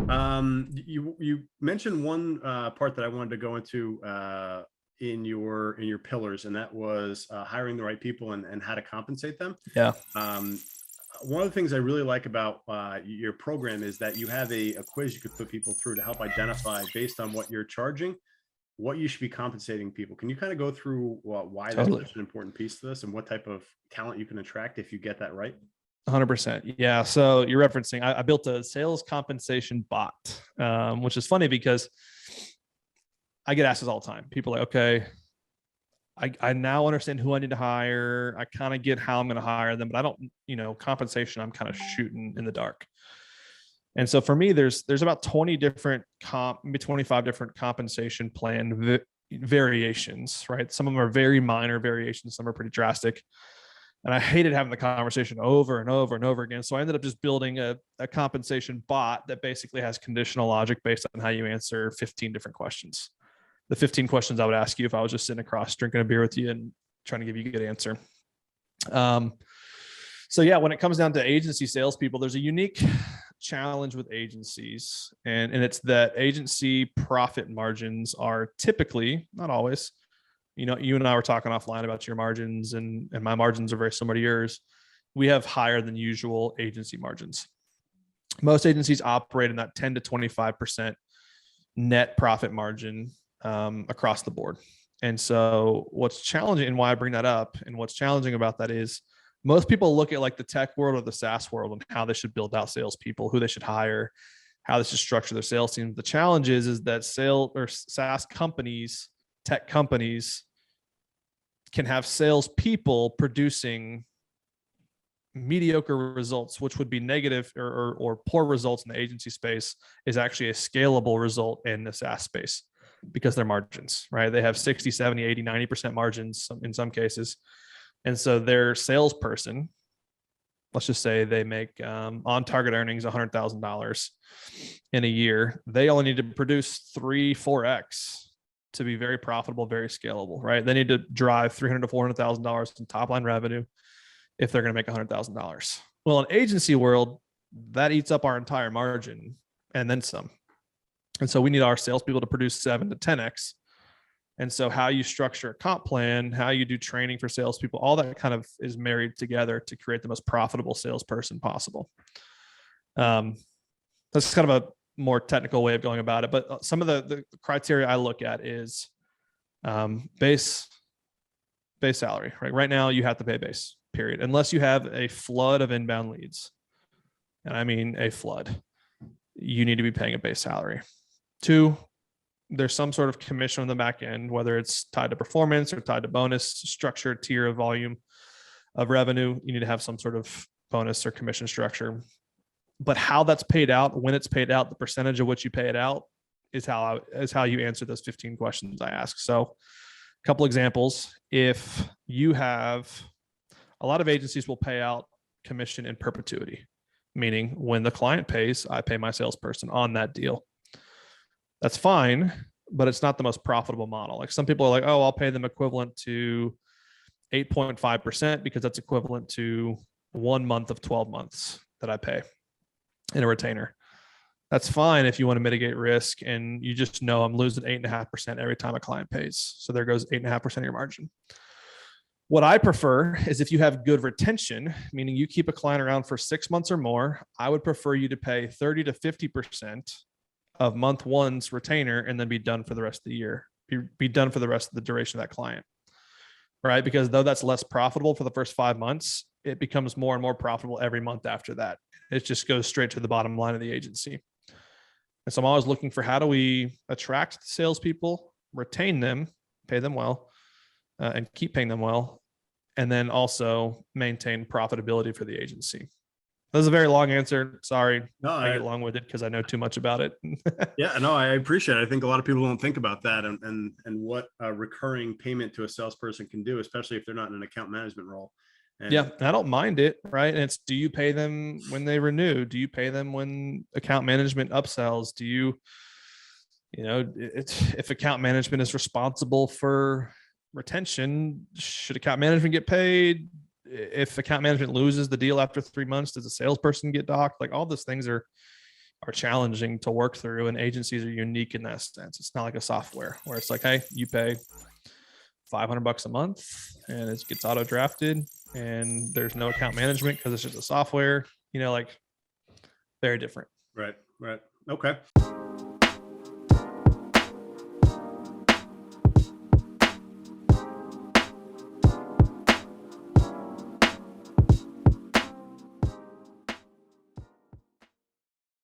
You mentioned one part that I wanted to go into in your pillars, and that was hiring the right people and how to compensate them. Yeah. One of the things I really like about your program is that you have a quiz you could put people through to help identify, based on what you're charging, what you should be compensating people. Can you kind of go through why that's Totally. such an important piece to this, and what type of talent you can attract if you get that right? 100%. Yeah. So you're referencing, I built a sales compensation bot, which is funny because I get asked this all the time. People are like, okay, I now understand who I need to hire. I kind of get how I'm going to hire them, but I don't, compensation, I'm kind of shooting in the dark. And so for me, there's about 20 different maybe 25 different compensation plan variations, right? Some of them are very minor variations. Some are pretty drastic. And I hated having the conversation over and over and over again. So I ended up just building a compensation bot that basically has conditional logic based on how you answer 15 different questions. The 15 questions I would ask you if I was just sitting across drinking a beer with you and trying to give you a good answer. So yeah, when it comes down to agency salespeople, there's a unique challenge with agencies, and it's that agency profit margins are typically, not always, you and I were talking offline about your margins, and my margins are very similar to yours. We have higher than usual agency margins. Most agencies operate in that 10 to 25% net profit margin across the board. And so what's challenging, and why I bring that up, and what's challenging about that is most people look at like the tech world or the SaaS world and how they should build out salespeople, who they should hire, how they should structure their sales team. The challenge is that SaaS companies, tech companies, can have salespeople producing mediocre results, which would be negative or poor results in the agency space, is actually a scalable result in the SaaS space because their margins, right? They have 60, 70, 80, 90% margins in some cases. And so their salesperson, let's just say they make on target earnings $100,000 in a year, they only need to produce 3-4x to be very profitable, very scalable, right? They need to drive $300,000 to $400,000 in top line revenue if they're going to make $100,000. Well, in agency world, that eats up our entire margin and then some. And so we need our salespeople to produce 7 to 10x. And so how you structure a comp plan, how you do training for salespeople, all that kind of is married together to create the most profitable salesperson possible. That's kind of a more technical way of going about it. But some of the criteria I look at is base salary, right? Right now you have to pay base, period. Unless you have a flood of inbound leads. And I mean a flood. You need to be paying a base salary. 2, there's some sort of commission on the back end, whether it's tied to performance or tied to bonus, structure, tier of volume of revenue. You need to have some sort of bonus or commission structure. But how that's paid out, when it's paid out, the percentage of which you pay it out is how you answer those 15 questions I ask. So a couple examples. If you have, a lot of agencies will pay out commission in perpetuity, meaning when the client pays, I pay my salesperson on that deal. That's fine, but it's not the most profitable model. Like some people are like, oh, I'll pay them equivalent to 8.5% because that's equivalent to 1 month of 12 months that I pay in a retainer. That's fine if you want to mitigate risk and you just know I'm losing 8.5% every time a client pays. So there goes 8.5% of your margin. What I prefer is if you have good retention, meaning you keep a client around for 6 months or more, I would prefer you to pay 30 to 50% of month one's retainer and then be done for the rest of the year, be done for the rest of the duration of that client, right? Because though that's less profitable for the first 5 months, it becomes more and more profitable every month after that. It just goes straight to the bottom line of the agency. And so I'm always looking for how do we attract salespeople, retain them, pay them well, and keep paying them well, and then also maintain profitability for the agency. That was a very long answer. Sorry, No, I get long-winded because I know too much about it. Yeah, no, I appreciate it. I think a lot of people don't think about that and what a recurring payment to a salesperson can do, especially if they're not in an account management role. And yeah, I don't mind it, right? And it's, do you pay them when they renew? Do you pay them when account management upsells? Do you, if account management is responsible for retention, should account management get paid? If account management loses the deal after 3 months, does a salesperson get docked? Like all those things are are challenging to work through, and agencies are unique in that sense. It's not like a software where it's like, hey, you pay $500 a month and it gets auto drafted and there's no account management because it's just a software, like very different. Right. Okay.